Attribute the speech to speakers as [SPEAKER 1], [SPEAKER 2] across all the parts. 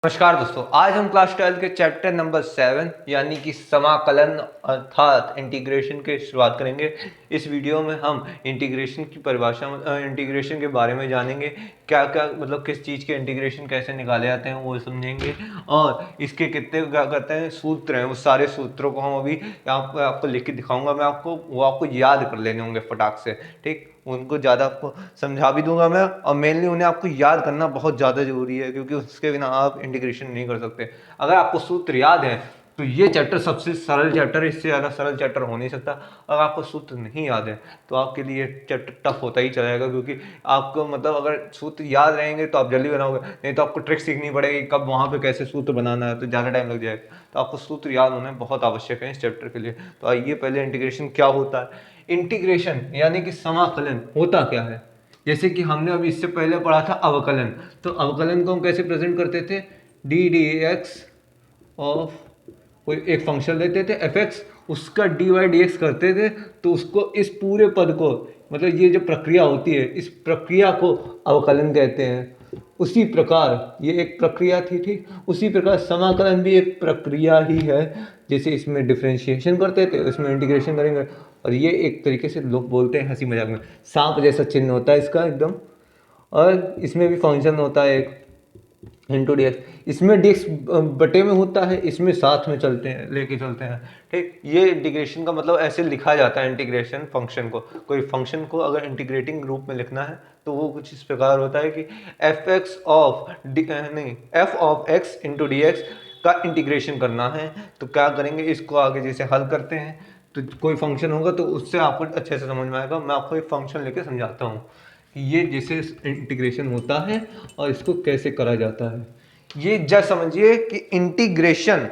[SPEAKER 1] नमस्कार दोस्तों, आज हम क्लास 12 के चैप्टर नंबर 7 यानी कि समाकलन अर्थात इंटीग्रेशन की शुरुआत करेंगे। इस वीडियो में हम इंटीग्रेशन की परिभाषा इंटीग्रेशन के बारे में जानेंगे। क्या क्या मतलब किस चीज़ के इंटीग्रेशन कैसे निकाले जाते हैं वो समझेंगे, और इसके कितने क्या कहते हैं सूत्र हैं, उस सारे सूत्रों को हम अभी आपको लिख के दिखाऊंगा। मैं वो आपको याद कर लेने होंगे फटाक से, ठीक। उनको ज़्यादा आपको समझा भी दूंगा मैं, और मेनली उन्हें आपको याद करना बहुत ज़्यादा ज़रूरी है, क्योंकि उसके बिना आप इंटीग्रेशन नहीं कर सकते। अगर आपको सूत्र याद है तो ये चैप्टर सबसे सरल चैप्टर है, इससे ज़्यादा सरल चैप्टर हो नहीं सकता। अगर आपको सूत्र नहीं याद है तो आपके लिए चैप्टर टफ होता ही चलेगा, क्योंकि आपको मतलब अगर सूत्र याद रहेंगे तो आप जल्दी बनाओगे, नहीं तो आपको ट्रिक सीखनी पड़ेगी कब वहाँ पे कैसे सूत्र बनाना है, तो ज़्यादा टाइम लग जाएगा। तो आपको सूत्र याद होना बहुत आवश्यक है इस चैप्टर के लिए। तो आइए पहले इंटीग्रेशन क्या होता है। इंटीग्रेशन यानी कि समाकलन होता क्या है। जैसे कि हमने अभी इससे पहले पढ़ा था अवकलन, तो अवकलन को हम कैसे प्रेजेंट करते थे, डी डी एक्स ऑफ कोई एक फंक्शन लेते थे एफ एक्स, उसका डी वाई डी एक्स करते थे, तो उसको इस पूरे पद को मतलब ये जो प्रक्रिया होती है इस प्रक्रिया को अवकलन कहते हैं। उसी प्रकार ये एक प्रक्रिया थी, ठीक। उसी प्रकार समाकलन भी एक प्रक्रिया ही है। जैसे इसमें डिफरेंशिएशन करते थे, इसमें इंटीग्रेशन करेंगे। और ये एक तरीके से लोग बोलते हैं हंसी मजाक में, सांप जैसा चिन्ह होता है इसका एकदम। और इसमें भी फंक्शन होता है एक इंटू डी एक्स, इसमें डी एक्स बटे में होता है, इसमें साथ में चलते हैं लेके चलते हैं, ठीक। ये इंटीग्रेशन का मतलब ऐसे लिखा जाता है इंटीग्रेशन फंक्शन को। कोई फंक्शन को अगर इंटीग्रेटिंग रूप में लिखना है तो वो कुछ इस प्रकार होता है कि एफ एक्स ऑफ नहीं F of x into d x का इंटीग्रेशन करना है। तो क्या करेंगे, इसको आगे जैसे हल करते हैं तो कोई फंक्शन होगा तो उससे आपको अच्छे से समझ में आएगा। मैं आपको एक फंक्शन लेके समझाता हूँ कि ये जैसे इंटीग्रेशन होता है और इसको कैसे करा जाता है। ये जस्ट समझिए कि इंटीग्रेशन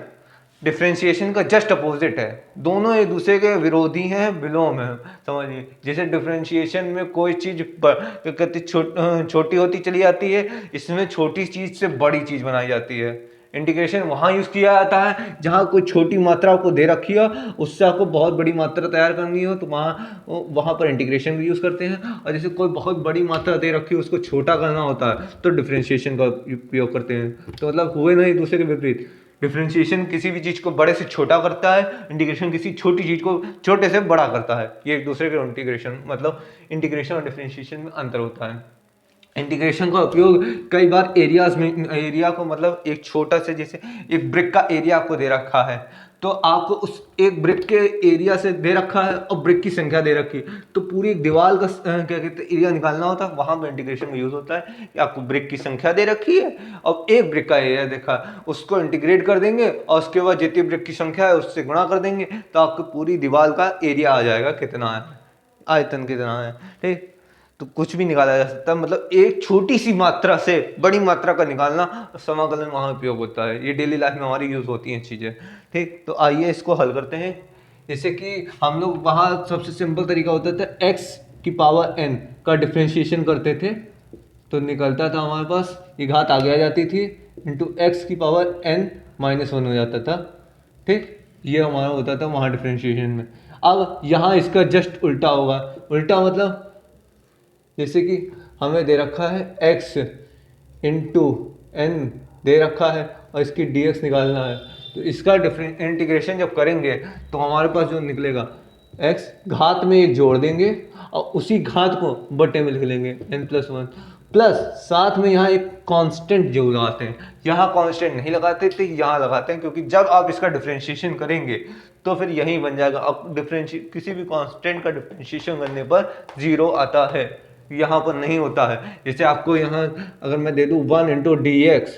[SPEAKER 1] डिफरेंशिएशन का जस्ट अपोजिट है, दोनों एक दूसरे के विरोधी हैं, विलोम है। समझिए जैसे डिफरेंशिएशन में कोई चीज़ कहते छोटी होती चली जाती है, इसमें छोटी चीज़ से बड़ी चीज़ बनाई जाती है। इंटीग्रेशन वहाँ यूज़ किया जाता है जहाँ कोई छोटी मात्रा आपको दे रखी हो, उससे आपको बहुत बड़ी मात्रा तैयार करनी हो, तो वहाँ पर इंटीग्रेशन भी यूज़ करते हैं। और जैसे कोई बहुत बड़ी मात्रा दे रखी हो उसको छोटा करना होता है तो डिफरेंशिएशन का उपयोग करते हैं। तो मतलब हुए ना एक दूसरे के विपरीत। डिफरेंशिएशन किसी भी चीज़ को बड़े से छोटा करता है, इंटीग्रेशन किसी छोटी चीज़ को छोटे से बड़ा करता है। ये एक दूसरे के इंटीग्रेशन मतलब इंटीग्रेशन और डिफरेंशिएशन में अंतर होता है। इंटीग्रेशन का उपयोग कई बार एरियाज में, एरिया को मतलब एक छोटा से जैसे एक ब्रिक का एरिया आपको दे रखा है, तो आपको उस एक ब्रिक के एरिया से दे रखा है और ब्रिक की संख्या दे रखी है, तो पूरी एक दीवार का क्या कहते हैं एरिया निकालना होता है। वहाँ पर इंटीग्रेशन में यूज़ होता है कि आपको ब्रिक की संख्या दे रखी है और एक ब्रिक का एरिया देखा, उसको इंटीग्रेट कर देंगे और उसके बाद जितनी ब्रिक की संख्या है उससे गुणा कर देंगे, तो आपको पूरी दीवार का एरिया आ जाएगा कितना है, आयतन कितना है, ठीक। तो कुछ भी निकाला जा सकता है, मतलब एक छोटी सी मात्रा से बड़ी मात्रा का निकालना समाकलन वहाँ उपयोग होता है। ये डेली लाइफ में हमारी यूज़ होती हैं चीज़ें, ठीक। तो आइए इसको हल करते हैं। जैसे कि हम लोग वहाँ सबसे सिंपल तरीका होता था x की पावर n का डिफ्रेंशिएशन करते थे, तो निकलता था हमारे पास ये घात आगे आ जाती थी इंटू एक्स की पावर n माइनस 1 हो जाता था, ठीक। ये हमारा होता था वहाँ डिफ्रेंशिएशन में। अब यहाँ इसका जस्ट उल्टा होगा। उल्टा मतलब जैसे कि हमें दे रखा है x इंटू एन दे रखा है और इसकी dx निकालना है, तो इसका इंटीग्रेशन जब करेंगे तो हमारे पास जो निकलेगा x घात में एक जोड़ देंगे और उसी घात को बटे में लिख लेंगे n+1, प्लस साथ में यहाँ एक कांस्टेंट जो लगाते हैं। यहाँ कांस्टेंट नहीं लगाते थे, यहाँ लगाते हैं, क्योंकि जब आप इसका डिफरेंशिएशन करेंगे तो फिर यही बन जाएगा। अब किसी भी कांस्टेंट का डिफरेंशिएशन करने पर 0 आता है, यहाँ पर नहीं होता है। जैसे आपको यहाँ अगर मैं दे दूँ 1 इंटू डी एक्स,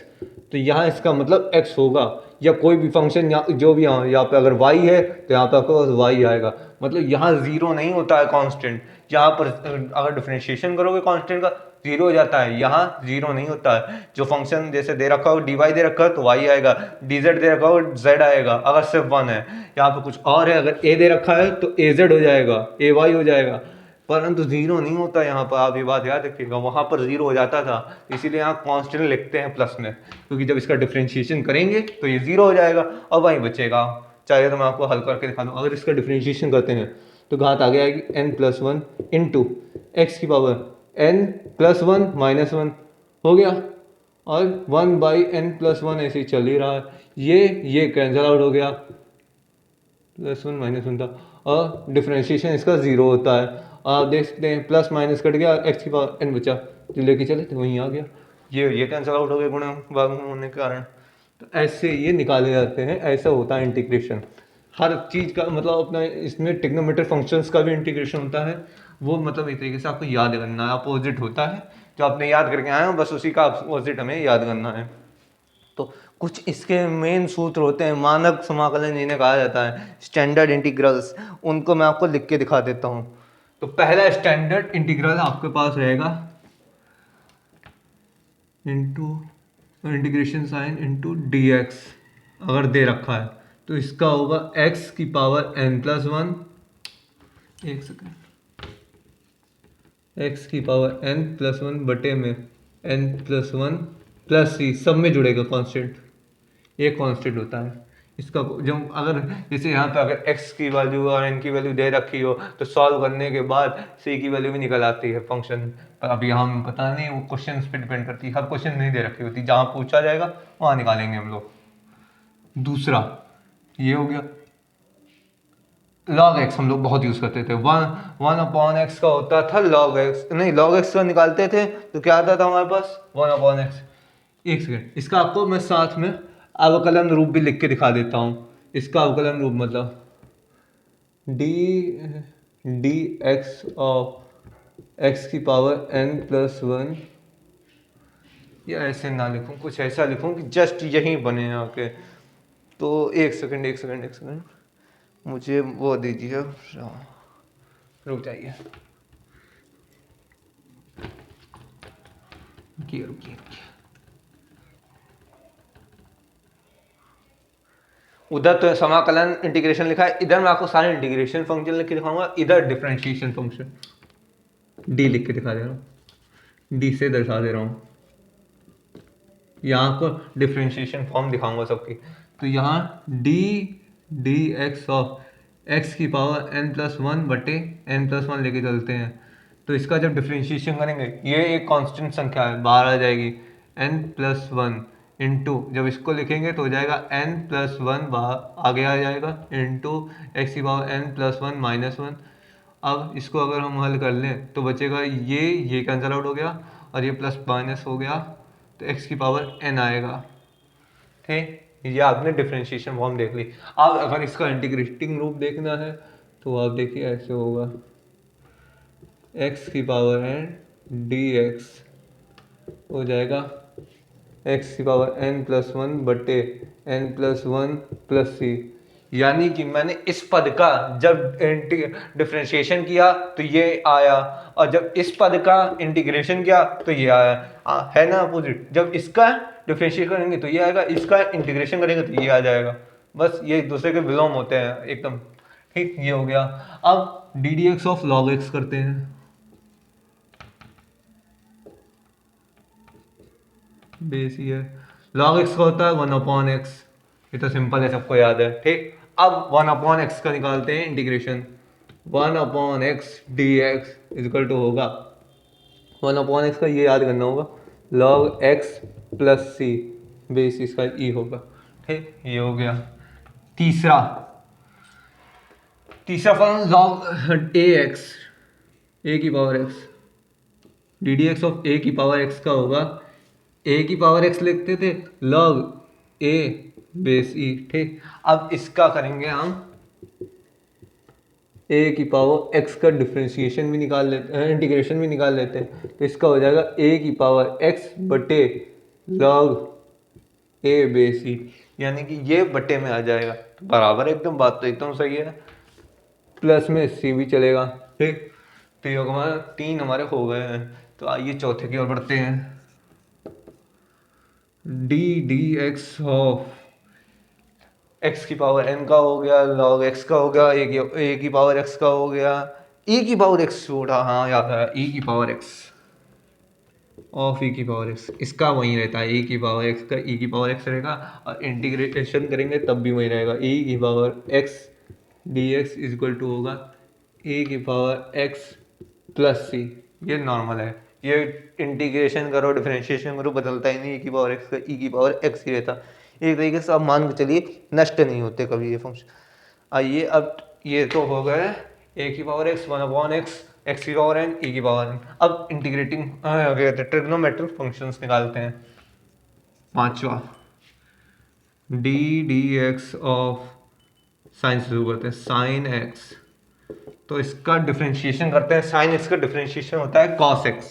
[SPEAKER 1] तो यहाँ इसका मतलब x होगा, या कोई भी फंक्शन जो भी यहाँ पे अगर y है तो यहाँ पे आपके पास y आएगा। मतलब यहाँ 0 नहीं होता है कांस्टेंट, यहाँ पर अगर डिफरेंशिएशन करोगे कांस्टेंट का 0 हो जाता है, यहाँ 0 नहीं होता है। जो फंक्शन जैसे दे रखा हो dy दे रखा है तो y आएगा, dz दे रखा हो z आएगा अगर सिर्फ 1 है। यहाँ पे कुछ और है, अगर a दे रखा है तो az हो जाएगा, ay हो जाएगा, परंतु 0 नहीं होता यहाँ पर। आप ये बात याद रखिएगा, वहाँ पर 0 हो जाता था, इसीलिए यहाँ कांस्टेंट लिखते हैं प्लस में, क्योंकि जब इसका डिफरेंशिएशन करेंगे तो ये 0 हो जाएगा और वहीं बचेगा। चाहिए तो मैं आपको हल करके दिखा दूँ। अगर इसका डिफरेंशिएशन करते हैं तो घात आ जाएगी n+1 इंटू एक्स की पावर n+1 -1 हो गया, और 1/n+1 ऐसे ही चल ही रहा है। ये कैंसिल आउट हो गया, +1 -1 था, और डिफ्रेंशिएशन इसका 0 होता है। आप देख सकते हैं प्लस माइनस कट गया, x⁴n बचा, जो लेके चले तो वहीं आ गया। ये कैंसिल आउट हो गया गुणा भाग होने के कारण। तो ऐसे ये निकाले जाते हैं, ऐसा होता है इंटीग्रेशन। हर चीज़ का मतलब अपना इसमें ट्रिग्नोमेट्रिक फंक्शंस का भी इंटीग्रेशन होता है। वो मतलब एक तरीके से आपको याद करना है, अपोजिट होता है जो आपने याद करके आए हो, बस उसी का अपोजिट हमें याद करना है। तो कुछ इसके मेन सूत्र होते हैं, मानक समाकलन जिन्हें कहा जाता है, स्टैंडर्ड इंटीग्रल्स। उनको मैं आपको लिख के दिखा देता हूँ। तो पहला स्टैंडर्ड इंटीग्रल आपके पास रहेगा into integration sine into d x, अगर दे रखा है तो इसका होगा x⁴n+1, एक सेकेंड, x⁴n+1 बटे में n+1 प्लस c, सब में जुड़ेगा कांस्टेंट, ये कांस्टेंट होता है इसका। जब अगर जैसे यहाँ पे अगर x की वैल्यू और n की वैल्यू दे रखी हो तो सॉल्व करने के बाद c की वैल्यू भी निकल आती है फंक्शन पर। अभी हम पता नहीं, वो क्वेश्चन पे डिपेंड करती है, हर क्वेश्चन नहीं दे रखी होती, जहाँ पूछा जाएगा वहाँ निकालेंगे हम लोग। दूसरा ये हो गया log x, हम लोग बहुत यूज़ करते थे। 1/x का होता था log x, नहीं log x का निकालते थे तो क्या आता था हमारे पास 1/x। एक सेकेंड, इसका आपको मैं साथ में अवकलन रूप भी लिख के दिखा देता हूँ। इसका अवकलन रूप मतलब डी एक्स ऑफ x⁴n+1, या ऐसे ना लिखूँ, कुछ ऐसा लिखूँ कि जस्ट यहीं बने आके। तो एक सेकेंड मुझे वो दीजिए, रुक जाइए, रुकिए। उधर तो समाकलन इंटीग्रेशन लिखा है, इधर मैं आपको सारे इंटीग्रेशन फंक्शन लिख के दिखाऊंगा, इधर डिफरेंशिएशन फंक्शन डी लिख के दिखा दे रहा हूँ, डी से दर्शा दे रहा हूँ। यहाँ को डिफरेंशिएशन फॉर्म दिखाऊंगा सबकी। तो यहाँ डी एक्स ऑफ x⁴n+1 बटे n+1 लेके चलते हैं। तो इसका जब डिफरेंशिएशन करेंगे, ये एक कांस्टेंट संख्या है, बाहर आ जाएगी n+1 इंटू, जब इसको लिखेंगे तो हो जाएगा n+1 बाहर आगे आ जाएगा इंटू x⁴n+1 -1। अब इसको अगर हम हल कर लें तो बचेगा ये कैंसिल आउट हो गया और ये प्लस माइनस हो गया, तो x⁴n आएगा। ठीक, ये आपने डिफरेंशिएशन फॉर्म देख ली। अब अगर इसका इंटीग्रेटिंग रूप देखना है तो आप देखिए ऐसे होगा, x⁴n dx हो जाएगा x⁴n+1 बटे n+1 प्लस c। यानी कि मैंने इस पद का जब डिफरेंशिएशन किया तो ये आया, और जब इस पद का इंटीग्रेशन किया तो ये आया। है ना अपोजिट, जब इसका डिफरेंशिएट करेंगे तो ये आएगा, इसका इंटीग्रेशन करेंगे तो ये आ जाएगा। बस ये एक दूसरे के विलोम होते हैं एकदम। ठीक, ये हो गया। अब D d x of log x करते हैं। बेस ये लॉग एक्स का होता है 1/x, ये तो सिंपल है, सबको याद है। ठीक, अब 1/x का निकालते हैं integration. 1/x dx equal to होगा 1/x का, ये याद करना होगा, log x प्लस सी, बेस इसका ई होगा। ठीक, ये हो गया। तीसरा form log ax, a⁴x, D d x of a⁴x का होगा, a⁴x लिखते थे log a बेस ई। ठीक, अब इसका करेंगे हम a⁴x का डिफ्रेंशिएशन भी निकाल लेते हैं, इंटीग्रेशन भी निकाल लेते हैं। तो इसका हो जाएगा a⁴x बटे log a बेस ई, यानी कि ये बटे में आ जाएगा, तो बराबर एकदम, बात तो एकदम सही है। प्लस में c भी चलेगा। ठीक, तो ये हमारा 3 हमारे हो गए हैं। तो आइए चौथे की ओर बढ़ते हैं। डी एक्स ऑफ x⁴n का हो गया, log x का हो गया, a⁴x का हो गया, e⁴x छोड़ा, हाँ याद आया, e⁴x ऑफ e⁴x, इसका वही रहता है, e⁴x का e⁴x रहेगा, और इंटीग्रेशन करेंगे तब भी वही रहेगा, e⁴x dx इक्वल टू होगा a⁴x प्लस c। ये नॉर्मल है, ये इंटीग्रेशन करो डिफरेंशिएशन करो बदलता ही नहीं, e की पावर x का e की पावर x ही रहता। एक तरीके से आप मान के चलिए नष्ट नहीं होते कभी ये फंक्शन। आइए अब ये तो हो गए a की पावर x 1/x x की पावर n e की पावर n। अब इंटीग्रेटिंग ट्रिग्नोमेट्रिक फंक्शंस निकालते हैं। पांचवा D d x of sign से शुरू करते हैं, साइन एक्स। तो इसका डिफरेंशिएशन करते हैं, साइन एक्स का डिफरेंशिएशन होता है कॉस एक्स,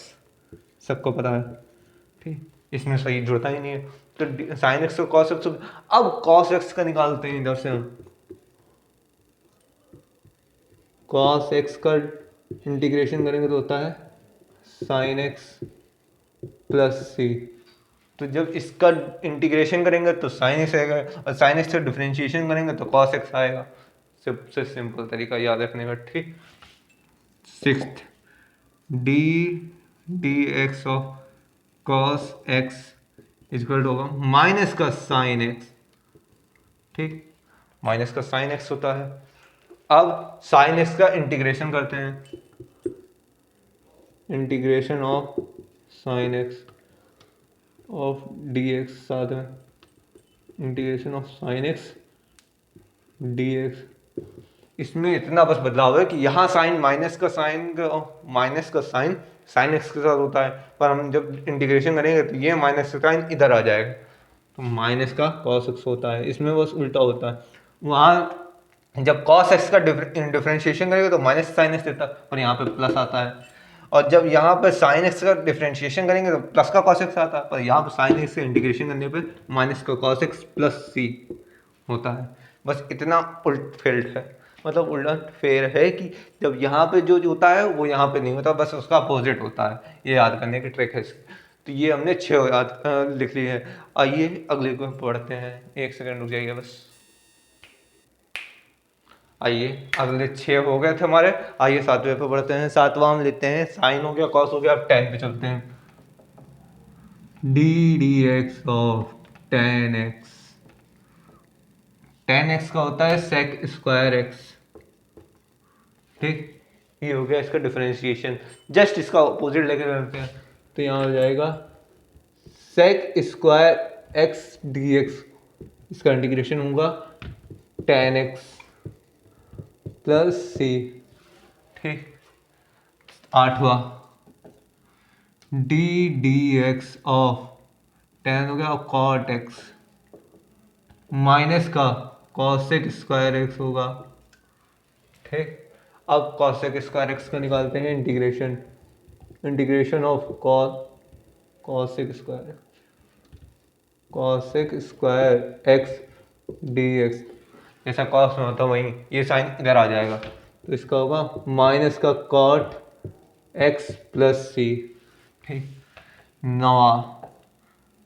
[SPEAKER 1] सबको पता है। ठीक, इसमें सही जुड़ता ही नहीं है, तो साइन एक्स का कॉस एक्स। अब कॉस एक्स का निकालते हैं इधर से हम। कॉस एक्स का इंटीग्रेशन करेंगे तो होता है साइन एक्स प्लस सी। तो जब इसका इंटीग्रेशन करेंगे तो साइन एक्स आएगा, और साइन एक्स का डिफरेंशिएशन करेंगे तो कॉस एक्स आएगा। सबसे सिंपल तरीका याद रखने का। ठीक, sixth d d x of cos x equal to होगा माइनस का साइन एक्स। ठीक, माइनस का साइन एक्स होता है। अब साइन एक्स का इंटीग्रेशन करते हैं, integration of sine x of d x, साथ में integration of sine x d x. इसमें इतना बस बदलाव है कि यहाँ साइन माइनस का साइन साइन एक्स के साथ होता है, पर हम जब इंटीग्रेशन करेंगे तो ये माइनस का साइन इधर आ जाएगा, तो माइनस का कॉस एक्स होता है। इसमें बस उल्टा होता है, वहाँ जब कॉस एक्स का डिफरेंशिएशन करेंगे तो माइनस साइन एक्स देता है, और यहाँ पे प्लस आता है। और जब यहाँ पर साइन एक्स का डिफरेंशिएशन करेंगे तो प्लस का कॉस एक्स आता है, पर यहाँ पर साइन एक्स का इंटीग्रेशन करने पर माइनस का कॉस एक्स प्लस सी होता है। बस इतना उल्ट फेल्ड है, मतलब उलट फेर है कि जब यहाँ पे जो होता है वो यहाँ पे नहीं होता, बस उसका अपोजिट होता है। ये याद करने की ट्रिक है इसकी। तो ये हमने 6 याद लिख ली है। आइए अगले को पढ़ते हैं, एक सेकंड रुक जाइए बस। आइए अगले 6 हो गए थे हमारे। आइए 7वें पे पढ़ते हैं। 7वां हम लेते हैं, साइन हो गया, कॉस हो गया, अब टेन पे चलते हैं। D d x of ten x, ten x का होता है सेक स्क्वायर एक्स। ठीक, ये हो गया इसका डिफरेंशिएशन। जस्ट इसका अपोजिट लेके चलते हैं, तो यहाँ हो जाएगा sec square x d x, इसका इंटीग्रेशन होगा टेन एक्स प्लस सी। ठीक, 8वां d d x of tan हो गया कॉट एक्स माइनस का कॉसेक स्क्वायर एक्स होगा। ठीक, अब कॉसेक स्क्वायर एक्स का निकालते हैं integration, integration of cosec square x d x. जैसा कॉस में होता वहीं ये साइन इधर आ जाएगा, तो इसका होगा माइनस का कॉट एक्स प्लस सी। ठीक, 9वां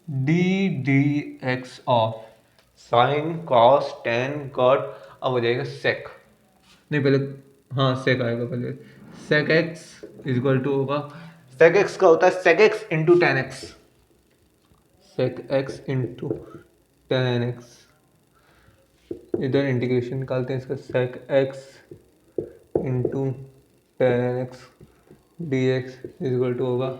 [SPEAKER 1] d d x of sine cos tan cot, अब हो जाएगा सेक, नहीं पहले हाँ सेक आएगा पहले। सेक एक्स इक्वल टू होगा, सेक एक्स का होता है sec x into ten x, sec x into ten x. इधर इंटीग्रेशन निकालते हैं इसका, sec x into ten x d x equal to होगा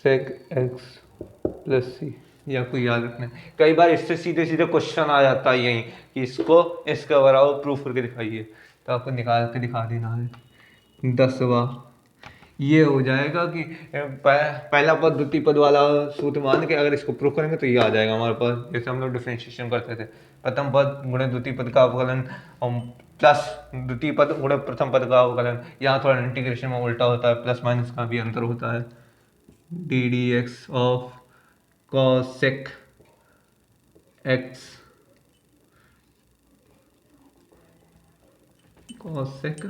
[SPEAKER 1] सेक एक्स प्लस सी। ये आपको याद रखना है, कई बार इससे सीधे सीधे क्वेश्चन आ जाता है यहीं कि इसको इसके बराबर प्रूफ करके दिखाइए, तो आपको निकाल के दिखा देना है। 10वां ये हो जाएगा कि पहला पद द्वितीय पद वाला सूत्र मान के अगर इसको प्रूफ करेंगे तो ये आ जाएगा हमारे पास, जैसे हम लोग डिफरेंशिएशन करते थे, प्रथम पद गुणे द्वितीय पद का अवकलन प्लस द्वितीय पद गुणे प्रथम पद का अवकलन। यहाँ थोड़ा इंटीग्रेशन में उल्टा होता है, प्लस माइनस का भी अंतर होता है। D d x of cosec x, cosec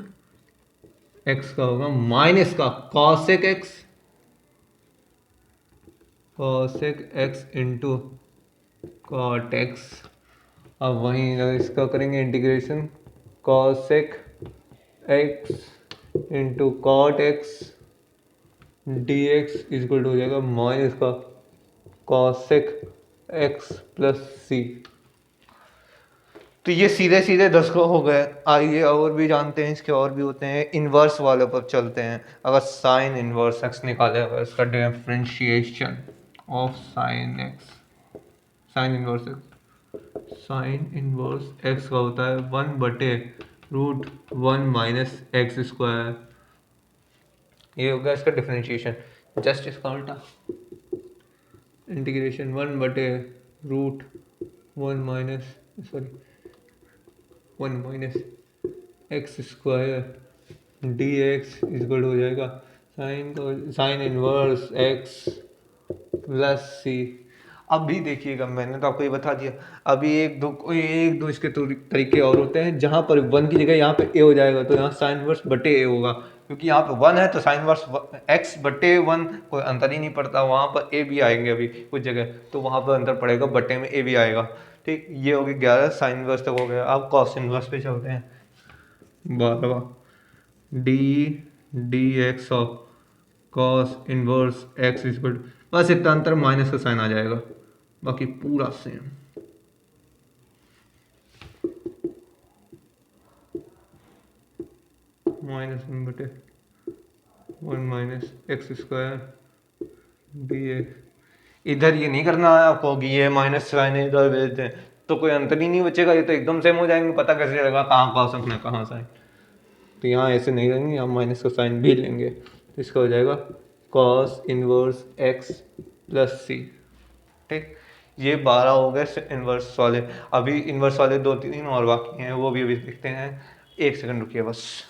[SPEAKER 1] x का होगा माइनस का cosec x into cot x. अब वहीं इसका करेंगे integration, cosec x into cot x d x equal to हो जाएगा माइनस का कॉसेक एक्स प्लस सी। तो ये सीधे सीधे 10 को हो गए। आइए और भी जानते हैं, इसके और भी होते हैं। इन्वर्स वाले पर चलते हैं। अगर साइन इन्वर्स एक्स निकाले, अगर इसका differentiation of sine x, sign inverse x, sign inverse x का होता है 1/√1 - x²। ये हो गया इसका डिफरेंशिएशन। जस्ट इसका उल्टा integration 1/√1 minus, sorry 1 - x² D x equal हो जाएगा साइन इनवर्स एक्स प्लस सी। अब भी देखिएगा, मैंने तो आपको ये बता दिया। अभी एक दो इसके तरीके और होते हैं, जहाँ पर 1 की जगह यहाँ पे ए हो जाएगा, तो यहाँ साइन इनवर्स बटे ए होगा, क्योंकि यहाँ पे 1 है तो साइन इनवर्स एक्स बटे 1 कोई अंतर ही नहीं पड़ता। वहाँ पर ए भी आएंगे अभी कुछ जगह, तो वहाँ पर अंतर पड़ेगा, बटे में ए भी आएगा। ठीक, ये हो गया 11 साइन इनवर्स तक हो गया। अब कॉस इनवर्स पे चलते हैं। 12 D x of cos inverse x equal, बस इतना अंतर माइनस का साइन आ जाएगा, बाकी पूरा सेम। -1/(1 - x² dx। इधर ये नहीं करना है आपको कि ये माइनस साइन है इधर भेज दें, तो कोई अंतर ही नहीं बचेगा, ये तो एकदम सेम हो जाएंगे। पता कैसे चलेगा कहाँ कॉस रखना है कहाँ साइन? तो यहाँ ऐसे नहीं लेंगे, यहाँ माइनस का साइन भी लेंगे, तो इसका हो जाएगा cos inverse x plus C. ठीक, ये 12 हो गए इनवर्स वाले। अभी इनवर्स वाले 2-3 और बाकी हैं, वो भी अभी देखते हैं। एक सेकंड रुकिए बस।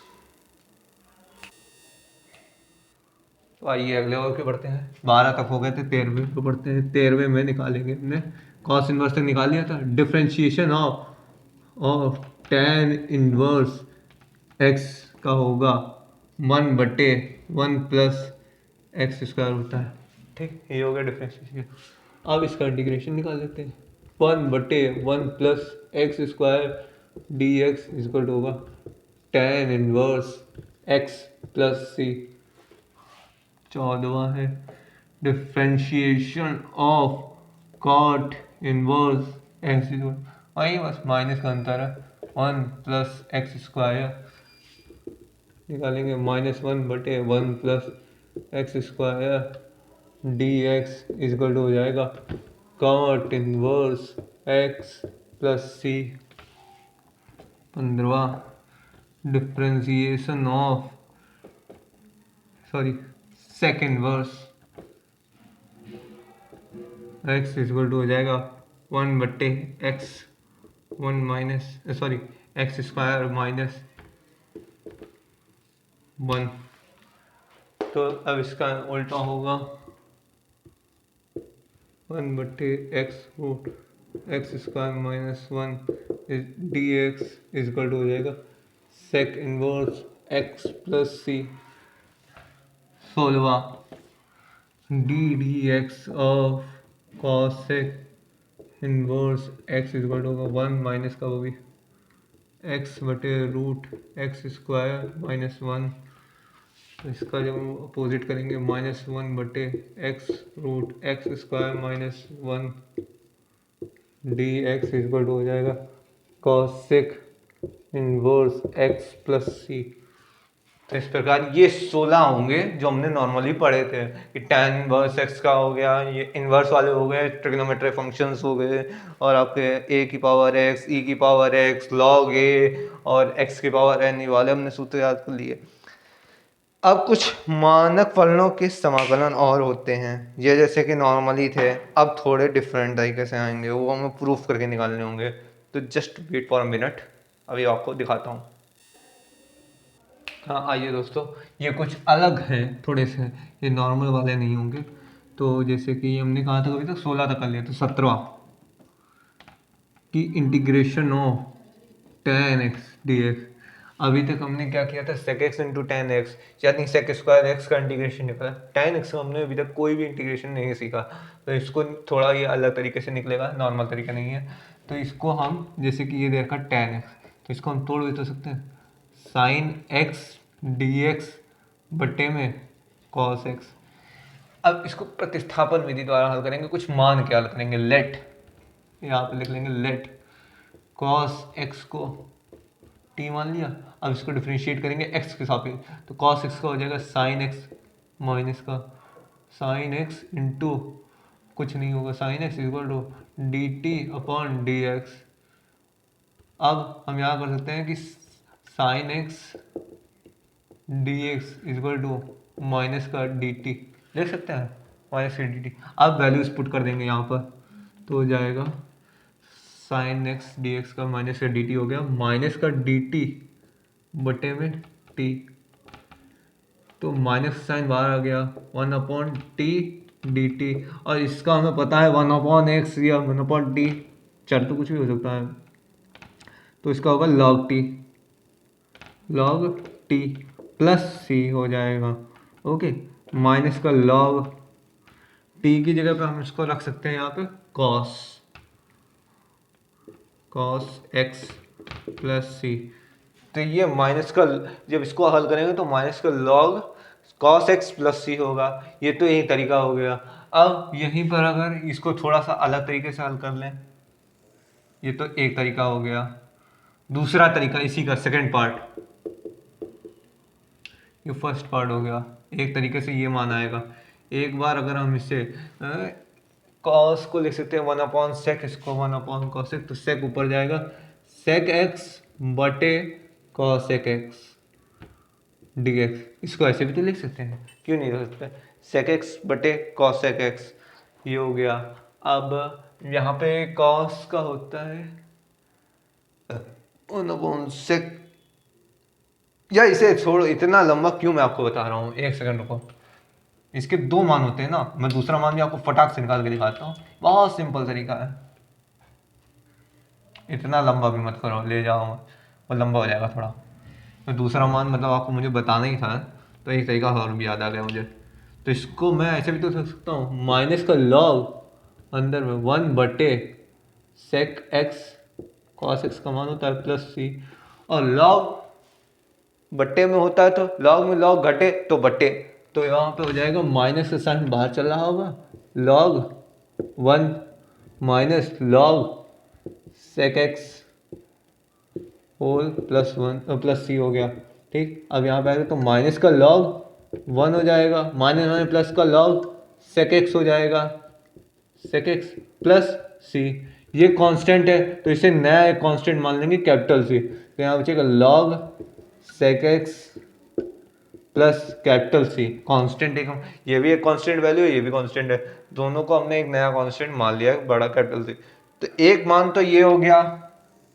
[SPEAKER 1] तो आइए अगले और के बढ़ते हैं। 12 तक हो गए थे, 13वें को बढ़ते हैं। 13वें में निकालेंगे हमने, कॉस इनवर्स तक निकाल लिया था। Differentiation of ten inverse x का होगा 1/(1 + x² होता है। ठीक, ये हो गया डिफरेंशिएशन। अब इसका इंटीग्रेशन निकाल लेते हैं। 1/(1 + x² dx इक्वल होगा tan inverse x plus c. 14वां है differentiation of cot inverse x equal, वही बस माइनस का अंतर है, 1 + x²। निकालेंगे -1/(1 + x² dx इक्वल हो जाएगा cot inverse x plus C. 15वां differentiation of, sorry sec inverse x equal हो जाएगा 1/x 1 माइनस, सॉरी x² -1। तो अब इसका उल्टा होगा 1/x² -1 dx इक्वल हो जाएगा sec inverse x plus C. 16वां dx of cosec inverse x equal होगा 1 माइनस का, वो भी x/√x² -1। तो इसका जब हम अपोजिट करेंगे -1/x√x² -1 dx इक्वल हो जाएगा कॉसेक इनवर्स x प्लस सी। तो इस प्रकार ये 16 होंगे जो हमने नॉर्मली पढ़े थे कि tan इनवर्स x का हो गया, ये इनवर्स वाले हो गए, ट्रिग्नोमेट्रिक फंक्शंस हो गए, और आपके a की पावर x, e की पावर x, log a और x की पावर n, ये वाले हमने सूत्र याद कर लिए। अब कुछ मानक फलनों के समाकलन और होते हैं, ये जैसे कि नॉर्मली थे, अब थोड़े डिफरेंट तरीके से आएंगे, वो हमें प्रूफ करके निकालने होंगे। तो just wait for a minute, अभी आपको दिखाता हूँ। हाँ आइए दोस्तों, ये कुछ अलग हैं थोड़े से, ये नॉर्मल वाले नहीं होंगे। तो जैसे कि हमने कहा था अभी तक 16 तक कर लिया, तो 17वां की integration of tan x dx। अभी तक हमने क्या किया था, sec x into tan x, यानी sec² x का इंटीग्रेशन निकला। tan x का हमने अभी तक कोई भी इंटीग्रेशन नहीं सीखा, तो इसको थोड़ा ये अलग तरीके से निकलेगा, नॉर्मल तरीका नहीं है। तो इसको हम, जैसे कि ये देखा tan x, तो इसको हम तोड़ भी तो सकते हैं, साइन x dx बट्टे में cos x। अब इसको प्रतिस्थापन विधि द्वारा हल करेंगे, कुछ मान के हल करेंगे। लेट, यहाँ पे लिख लेंगे लेट कॉस एक्स को टी मान लिया। अब इसको डिफ्रेंशिएट करेंगे एक्स के सापेक्ष, तो कॉस एक्स का हो जाएगा साइन एक्स माइनस का साइन एक्स इंटू कुछ नहीं होगा, sine x equal to d t upon d x. अब हम यहाँ कर सकते हैं कि sine x d x equal to minus का डी टी देख सकते हैं, माइनस का डी टी। अब वैल्यूज पुट कर देंगे यहाँ पर, तो हो जाएगा साइन एक्स डी एक्स का माइनस का डी टी हो गया माइनस का डी टी बटे में टी, तो माइनस साइन बाहर आ गया, 1 टी डी टी। और इसका हमें पता है 1/x या 1/t, चल तो कुछ भी हो सकता है, तो इसका होगा log t प्लस सी हो जाएगा। ओके, माइनस का log t की जगह पे हम इसको रख सकते हैं यहाँ पे cos x प्लस सी। तो ये माइनस का, जब इसको हल करेंगे तो माइनस का log cos x plus C होगा। ये तो एक तरीका हो गया। अब यहीं पर अगर इसको थोड़ा सा अलग तरीके से हल कर लें, ये तो एक तरीका हो गया। दूसरा तरीका इसी का सेकंड पार्ट, ये फर्स्ट पार्ट हो गया। एक तरीके से ये मान आएगा। एक बार अगर हम इसे cos को लिख सकते हैं 1/sec, इसको 1/cosec, तो sec ऊपर जाएगा, sec x बटे cosec x dx। इसको ऐसे भी तो लिख सकते हैं, क्यों नहीं लिख सकते, sec x बटे cosec x, ये हो गया। अब यहाँ पे cos का होता है 1/sec, या इसे छोड़ो, इतना लंबा क्यों मैं आपको बता रहा हूँ, एक सेकंड रुको। इसके दो मान होते हैं ना, मैं दूसरा मान भी आपको फटाक से निकाल के दिखाता हूँ, बहुत सिंपल तरीका है। इतना लंबा भी मत करो, ले जाओ वो लंबा हो जाएगा थोड़ा। तो दूसरा मान मतलब आपको मुझे बताना ही था, तो एक तरीका और भी याद आ गया मुझे। तो इसको मैं ऐसे भी तो लिख सकता हूँ, माइनस का लॉग अंदर में 1/sec x cos x का मान होता है प्लस सी, और लॉग बट्टे में होता है तो लॉग में लॉग घटे तो बट्टे, तो यहाँ पे हो जाएगा माइनस का साइन बाहर चल रहा होगा, log 1 minus log sec x whole plus 1 plus C हो गया। ठीक, अब यहाँ पे आएगा तो माइनस का log 1 हो जाएगा, माइनस माइनस प्लस का log sec x हो जाएगा, sec x प्लस सी। ये कांस्टेंट है तो इसे नया एक कांस्टेंट मान लेंगे कैपिटल सी, तो यहाँ बचेगा log sec x plus capital c. Constant एक, ये भी एक कांस्टेंट वैल्यू है, ये भी कांस्टेंट है, दोनों को हमने एक नया कांस्टेंट मान लिया है, बड़ा कैपिटल सी। तो एक मान तो ये हो गया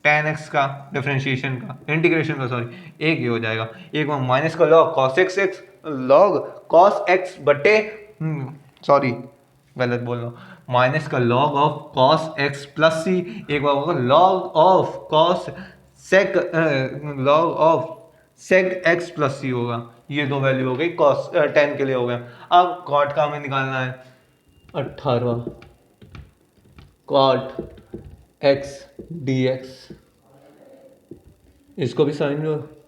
[SPEAKER 1] tan x का डिफरेंशिएशन का, इंटीग्रेशन का सॉरी, एक ये हो जाएगा। एक मान माइनस का log cos x log cos x बटे सॉरी गलत बोल रहा हूँ, माइनस का log of cos x plus C, एक बार होगा log of cos sec log of sec x plus C होगा। ये दो वैल्यू हो गई cos tan के लिए हो गया। अब cot का हमें निकालना है 18 cot x dx, इसको भी साइन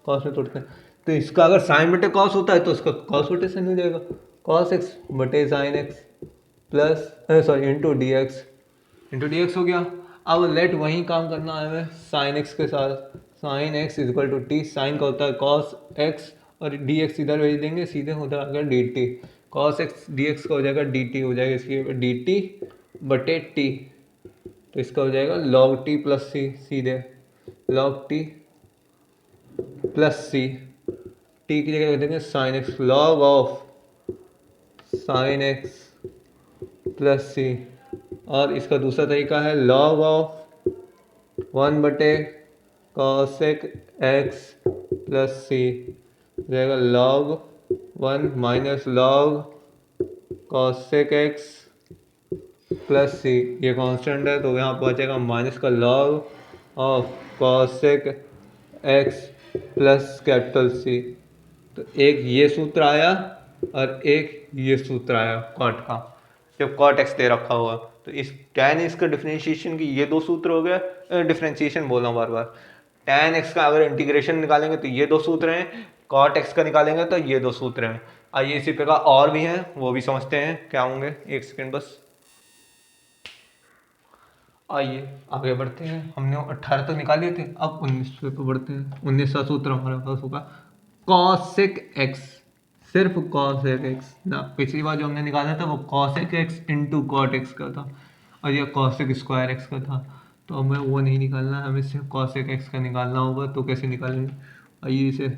[SPEAKER 1] cos में तोड़ते हैं, तो इसका अगर साइन बटे cos होता है तो इसका cos बटे साइन हो जाएगा, cos x बटे sine x plus sorry into d x हो गया। अब लेट वही काम करना है हमें साइन एक्स के साथ, sine x equal to t, sine का होता है cos x और डी एक्स इधर भेज देंगे, सीधे होता है d t, cos x d x का हो जाएगा डी टी हो जाएगा, इसकी डी टी बटे टी, तो इसका हो जाएगा log t प्लस सी, सीधे log t प्लस सी, टी की जगह रख देंगे sine x, log of sine x plus C, और इसका दूसरा तरीका है log of 1/cosec x plus C, जाएगा log 1 minus log cosec x plus C, ये कांस्टेंट है तो यहाँ पहुँचेगा माइनस का log of cosec x plus capital C. तो एक ये सूत्र आया और एक ये सूत्र आया कॉट का, जब cot x दे रखा हुआ, तो इस tan x का डिफरेंशिएशन की ये दो सूत्र हो गया, डिफरेंशिएशन बोल रहा हूँ बार बार, tan x का अगर इंटीग्रेशन निकालेंगे तो ये दो सूत्र हैं, cot x का निकालेंगे तो ये दो सूत्र हैं। आइए इसी प्रकार और भी हैं, वो भी समझते हैं क्या होंगे, एक सेकंड बस। आइए आगे बढ़ते हैं। हमने 18 तक निकाल लिए थे, अब 19 पे बढ़ते हैं। 19वां सूत्र हमारे पास होगा कॉसेक एक्स, सिर्फ कॉसेक एक्स ना। पिछली बार जो हमने निकाला था वो cosec x into cot x का था और ये कॉसेक स्क्वायर एक्स का था। तो हमें वो नहीं निकालना है, हमें सिर्फ कॉसेक एक्स का निकालना होगा। तो कैसे निकालेंगे? आइए इसे,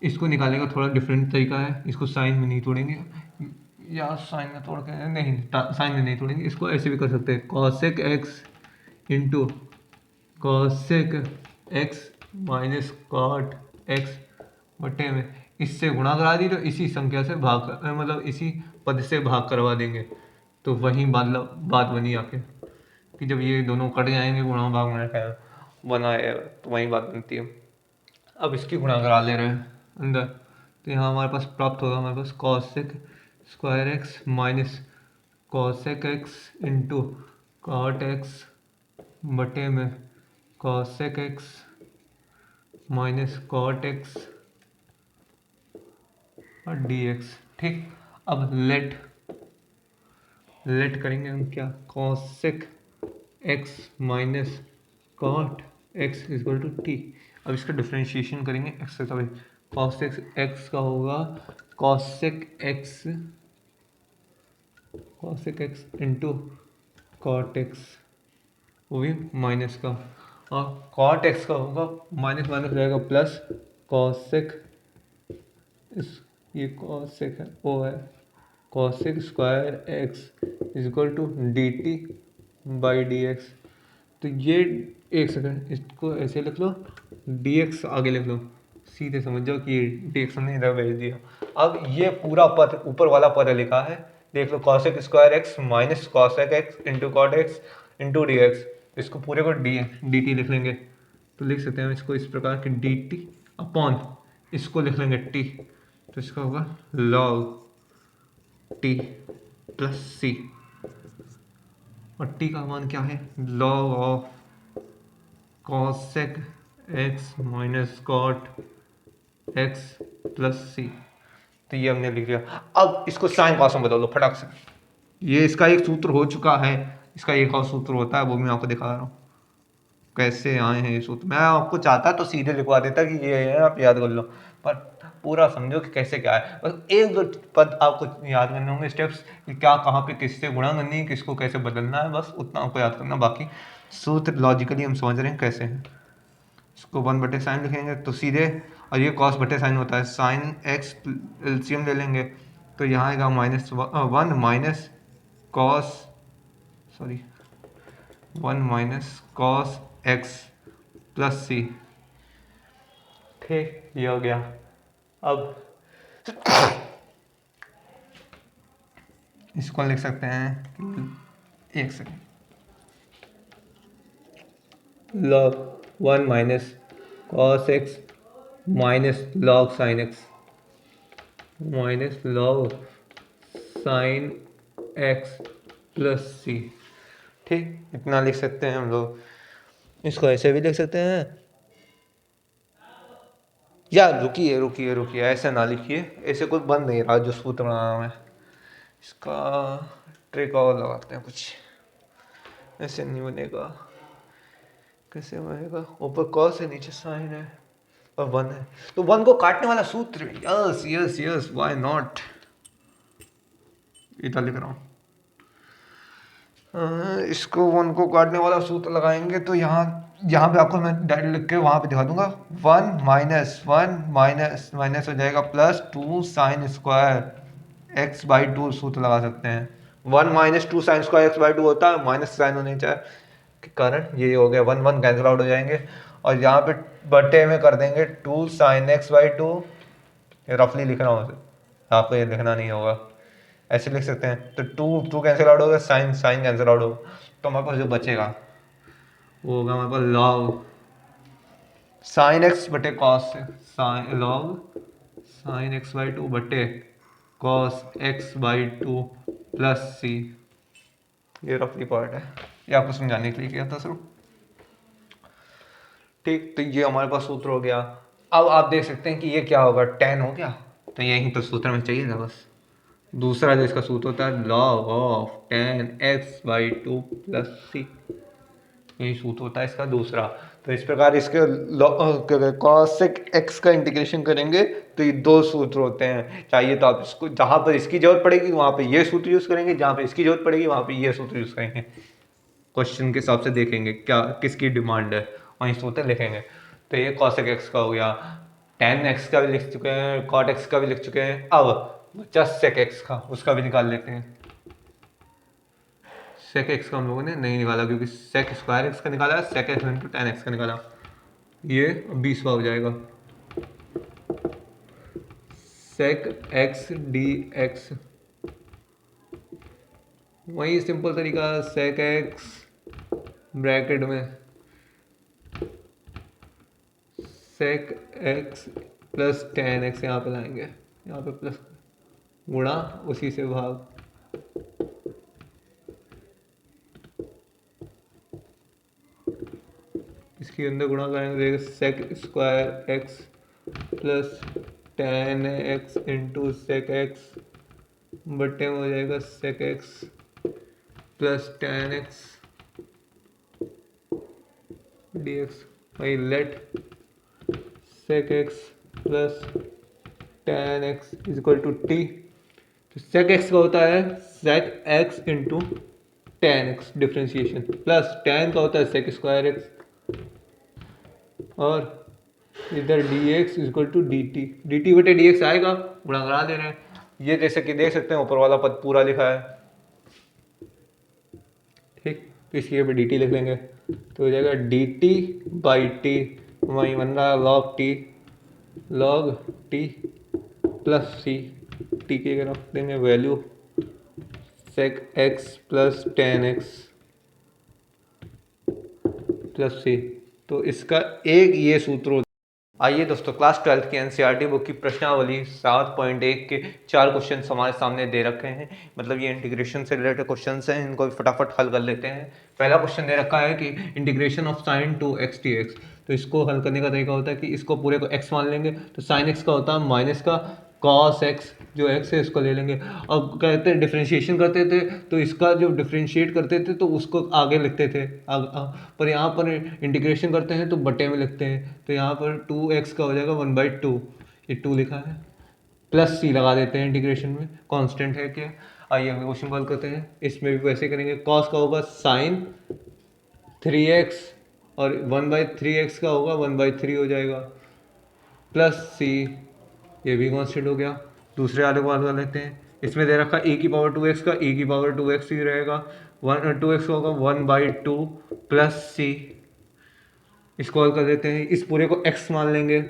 [SPEAKER 1] इसको निकालने का थोड़ा डिफरेंट तरीका है। इसको साइन में नहीं तोड़ेंगे, या साइन में तोड़ के नहीं, साइन में नहीं तोड़ेंगे। इसको ऐसे भी कर सकते हैं, cosec x into cosec x minus cot x बटे में इससे गुणा करा दी तो इसी संख्या से भाग मतलब इसी पद से भाग करवा देंगे। तो वही बात बनी आके कि जब ये दोनों कट जाएंगे, गुणा भाग में बनाए, तो वही बात बनती है। अब इसकी गुणा करा ले रहे हैं अंदर, तो यहाँ हमारे पास प्राप्त होगा, हमारे पास cosec square x minus cosec x into cot x बटे में cosec x minus cot x और डी एक्स। ठीक, अब लेट करेंगे हम क्या, cosec x minus cot x equal to t. अब इसका डिफ्रेंशिएशन करेंगे एक्स से, तभी कॉसेक एक्स का होगा cosec x into cot x, वो भी माइनस का, और कॉट एक्स का होगा माइनस माइनस रहेगा प्लस कॉसेक, इस ये कॉसेक है वो है cosec square x is equal to d t by d x. तो ये, एक सेकंड, इसको ऐसे लिख लो, डी एक्स आगे लिख लो, सीधे समझ जाओ कि डी एक्स ने इधर भेज दिया। अब ये पूरा पद, ऊपर वाला पद लिखा है, देख लो, cosec square x minus cosec x into cot x into d x. इसको पूरे को डी टी लिख लेंगे, तो लिख सकते हैं इसको इस प्रकार कि डी टी अपॉन, इसको लिख लेंगे टी, तो इसका होगा लॉग टी प्लस सी। और टी का मान क्या है, log of cosec x minus cot x plus सी। तो ये हमने लिख लिया। अब इसको साइन कॉस में बदल दो फटाक से। ये इसका एक सूत्र हो चुका है, इसका एक और सूत्र होता है, वो भी मैं आपको दिखा रहा हूँ कैसे आए हैं ये सूत्र। मैं आपको चाहता तो सीधे लिखवा देता कि ये है, आप याद कर लो, पर पूरा समझो कि कैसे क्या है। बस एक दो पद आपको याद करने होंगे, स्टेप्स, कि क्या कहाँ पे किससे गुणा करनी है, किसको कैसे बदलना है, बस उतना आपको याद करना। बाकी सूत्र लॉजिकली हम समझ रहे हैं कैसे हैं। इसको 1/sin लिखेंगे तो सीधे, और ये कॉस बटे साइन होता है, साइन एक्स एलसीएम ले लेंगे तो यहाँ आएगा -1 minus cos, sorry 1 minus cos x plus C. ठीक, ये हो गया। अब इसको लिख सकते हैं, एक second, log 1 minus cos x minus log sine x minus log sine x plus C. ठीक, इतना लिख सकते हैं हम लोग। इसको ऐसे भी लिख सकते हैं, या रुकिए रुकिए रुकिए, ऐसे ना लिखिए, ऐसे कुछ बन नहीं रहा जो सूत्र बना रहा हूँ मैं। इसका ट्रिक और लगाते हैं कुछ, ऐसे नहीं बनेगा। कैसे बनेगा, ऊपर कॉस है नीचे साइन है और 1 है, तो 1 को काटने वाला सूत्र, yes yes yes, why not, इधर लिख रहा हूँ। इसको 1 को काटने वाला सूत्र लगाएंगे तो यहाँ पे आपको मैं डायरेक्ट लिख के वहाँ पे दिखा दूंगा। 1 माइनस 1 माइनस माइनस हो जाएगा plus 2 sine square x by 2 सूत्र लगा सकते हैं। 1 minus 2 sine square x by 2 होता है, माइनस साइन होने के कारण ये हो गया, 1 1 कैंसिल आउट हो जाएंगे, और यहाँ पे बटे में कर देंगे 2 साइन एक्स बाई 2। रफली लिख रहा हूँ, आपको ये लिखना नहीं होगा, ऐसे लिख सकते हैं। तो 2 कैंसिल आउट होगा, साइन कैंसिल आउट होगा, तो हमारे पास जो बचेगा वो होगा हमारे पास लॉग साइन एक्स बटे cos, sign log sine x by 2 बटे cos x by 2 plus C. ये रफली पार्ट है, ये आपको समझाने के लिए किया था सिर्फ। ठीक, तो ये हमारे पास सूत्र हो गया। अब आप देख सकते हैं कि ये क्या होगा, tan हो गया, तो यही तो सूत्र में चाहिए था बस, दूसरा जो इसका सूत्र होता है लॉग ऑफ 10x/2 प्लस सी, यही सूत्र होता है इसका दूसरा। तो इस प्रकार इसके कॉसेक एक्स का इंटीग्रेशन करेंगे तो ये दो सूत्र होते हैं। चाहिए तो आप इसको जहाँ पर इसकी जरूरत पड़ेगी वहाँ पे ये सूत्र यूज़ करेंगे, जहाँ पे इसकी जरूरत पड़ेगी वहाँ पे ये सूत्र यूज़ करेंगे। क्वेश्चन के हिसाब से देखेंगे क्या किसकी डिमांड है, वहीं सूत्र लिखेंगे। तो ये कॉसेक एक्स का हो गया, टेन एक्स का भी लिख चुके हैं, कॉट एक्स का भी लिख चुके हैं। अब बचा सेक एक्स का, उसका भी निकाल लेते हैं। सेक एक्स का हम लोगों ने नहीं निकाला क्योंकि सेक स्क्वायर एक्स का निकाला है, sec x into ten x का निकाला, ये 20वां हो जाएगा। सेक एक्स डी एक्स, वही सिंपल तरीका, सेक एक्स ब्रैकेट में sec x plus ten x यहाँ पे लाएंगे, यहाँ पे प्लस गुणा उसी से भाग, इसके अंदर गुणा करेंगे sec square x plus ten x into sec x बट्टे में हो जाएगा sec x plus ten x d x. वही let sec x plus ten x is equal to t. तो सेक एक्स का होता है sec x into ten x differentiation, plus ten का होता है सेक स्क्वायर एक्स, और इधर d x is equal to d t, d t बटे डी एक्स आएगा, गुणा करा दे रहे हैं। ये जैसे कि देख सकते हैं ऊपर वाला पद पूरा लिखा है, ठीक। तो इसकी जगह पे डी टी लिख लेंगे तो हो जाएगा डी टी बाई टी, वहीं बन रहा लॉग टी प्लस सी, टी की जगह रख देंगे value sec x plus ten x plus सी। तो इसका एक ये सूत्र होता है। आइए दोस्तों, क्लास 12 की एनसीईआरटी बुक की प्रश्नावली 7.1 के 4 क्वेश्चन हमारे सामने दे रखे हैं। मतलब ये इंटीग्रेशन से रिलेटेड क्वेश्चन हैं, इनको फटाफट हल कर लेते हैं। पहला क्वेश्चन दे रखा है कि integration of sine 2x dx। तो इसको हल करने का तरीका होता है कि इसको पूरे को x मान लेंगे, तो साइन x का होता है माइनस का cos x, जो x है इसको ले लेंगे। अब कहते हैं डिफ्रेंशिएशन करते थे तो इसका जो डिफ्रेंशिएट करते थे तो उसको आगे लिखते थे पर यहाँ पर इंटीग्रेशन करते हैं तो बटे में लिखते हैं। तो यहाँ पर 2x का हो जाएगा 1/2, ये 2 लिखा है, प्लस सी लगा देते हैं इंटीग्रेशन में, कांस्टेंट है क्या। आइए हम क्वेश्चन कॉल करते हैं, इसमें भी वैसे करेंगे। cos का होगा साइन 3x और 1/3x का होगा 1/3 हो जाएगा, प्लस सी, ये भी कांस्टेंट हो गया। दूसरे वाले को हल कर लेते हैं। इसमें दे रखा e की पावर 2x का, e की पावर 2x ही रहेगा, 2x होगा 1/2 प्लस सी, इसको हल कर देते हैं। इस पूरे को x मान लेंगे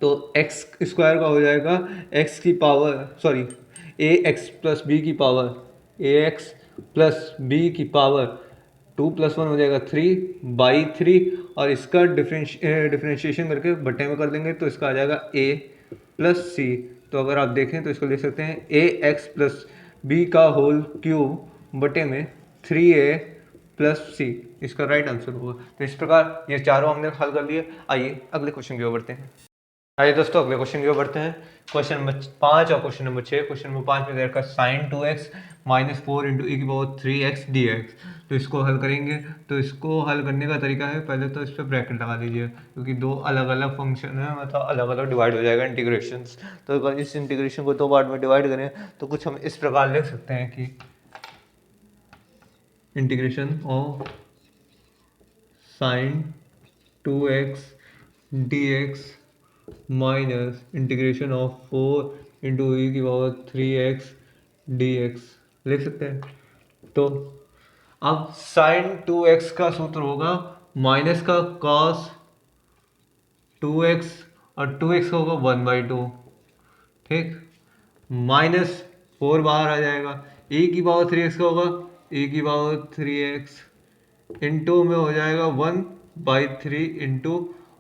[SPEAKER 1] तो x स्क्वायर का हो जाएगा x की पावर ax प्लस b की पावर ax प्लस b की पावर 2 + 1 हो जाएगा 3/3, और इसका डिफ्रेंशिएशन करके बटे में कर देंगे तो इसका आ जाएगा a प्लस सी। तो अगर आप देखें तो इसको लिख सकते हैं ax प्लस b का होल क्यूब बटे में 3a प्लस सी, इसका राइट आंसर होगा। तो इस प्रकार ये चारों हमने हल कर लिए। आइए अगले क्वेश्चन की ओर बढ़ते हैं। आइए दोस्तों अगले क्वेश्चन की ओर बढ़ते हैं। क्वेश्चन नंबर 5 और क्वेश्चन नंबर 6। क्वेश्चन नंबर 5 में देखा sign 2x minus 4 into e की पावर 3x dx। तो इसको हल करेंगे, तो इसको हल करने का तरीका है, पहले तो इस पर ब्रैकेट लगा दीजिए क्योंकि दो अलग अलग फंक्शन है, मतलब अलग अलग डिवाइड हो जाएगा इंटीग्रेशन। तो अगर इस इंटीग्रेशन को दो पार्ट में डिवाइड करें तो कुछ हम इस प्रकार लिख सकते हैं कि integration of sine 2x dx minus integration of 4 into e की पावर 3x dx लिख सकते हैं। तो अब साइन 2x का सूत्र होगा माइनस का cos 2x और 2x का होगा 1/2, ठीक, माइनस 4 बाहर आ जाएगा, e की पावर 3x का होगा e की पावर 3x इंटू में हो जाएगा 1/3 इंटू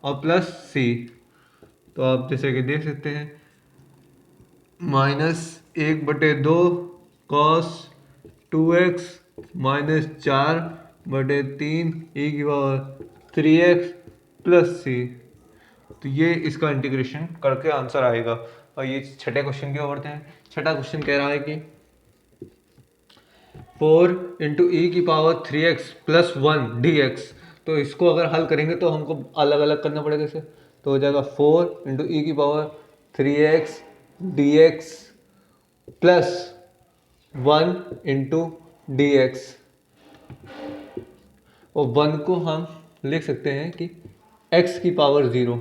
[SPEAKER 1] और प्लस सी। तो आप जैसे कि देख सकते हैं -1/2 cos 2x माइनस 4/3 e की पावर 3x प्लस सी। तो ये इसका इंटीग्रेशन करके आंसर आएगा। और ये छठे क्वेश्चन की ओर बढ़ते हैं। छठा क्वेश्चन कह रहा है कि 4 इंटू ई की पावर 3x प्लस 1 dx। तो इसको अगर हल करेंगे तो हमको अलग अलग करना पड़ेगा इसे, तो हो जाएगा 4 इंटू ई की power 3x dx plus 1 into d x. और 1 को हम लिख सकते हैं कि x की पावर 0,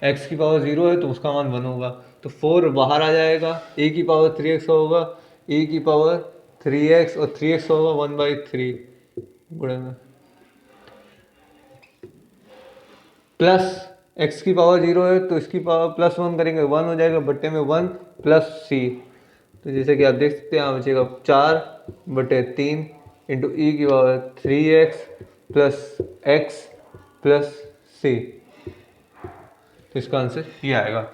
[SPEAKER 1] x की पावर 0 है तो उसका मान 1 होगा, तो 4 बाहर आ जाएगा, e की पावर 3x होगा, e की पावर 3x और 3x होगा 1/3 गुणे में, प्लस x की पावर 0 है तो इसकी पावर प्लस 1 करेंगे 1 हो जाएगा, बट्टे में 1 प्लस c। तो जैसे कि आप देख सकते हैं यहाँ बचेगा 4/3 इंटू ई की power 3x plus x plus c। तो इसका आंसर ये आएगा।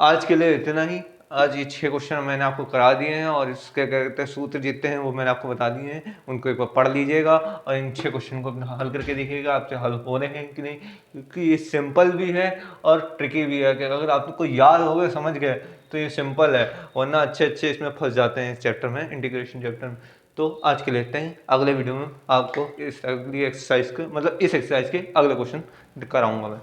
[SPEAKER 1] आज के लिए इतना ही। आज ये 6 क्वेश्चन मैंने आपको करा दिए हैं और इसके क्या कहते हैं सूत्र जितने हैं वो मैंने आपको बता दिए हैं, उनको एक बार पढ़ लीजिएगा और इन 6 क्वेश्चन को हल करके देखिएगा आपसे हल हो रहे हैं कि नहीं, क्योंकि ये सिंपल भी है और ट्रिकी भी है कि अगर आपको याद हो गए समझ गए तो ये सिंपल है, वरना अच्छे इसमें फंस जाते हैं इस चैप्टर में, इंटीग्रेशन चैप्टर में। तो आज के लिए इतना ही। अगले वीडियो में आपको इस अगली एक्सरसाइज के मतलब इस एक्सरसाइज के अगले क्वेश्चन कराऊंगा मैं।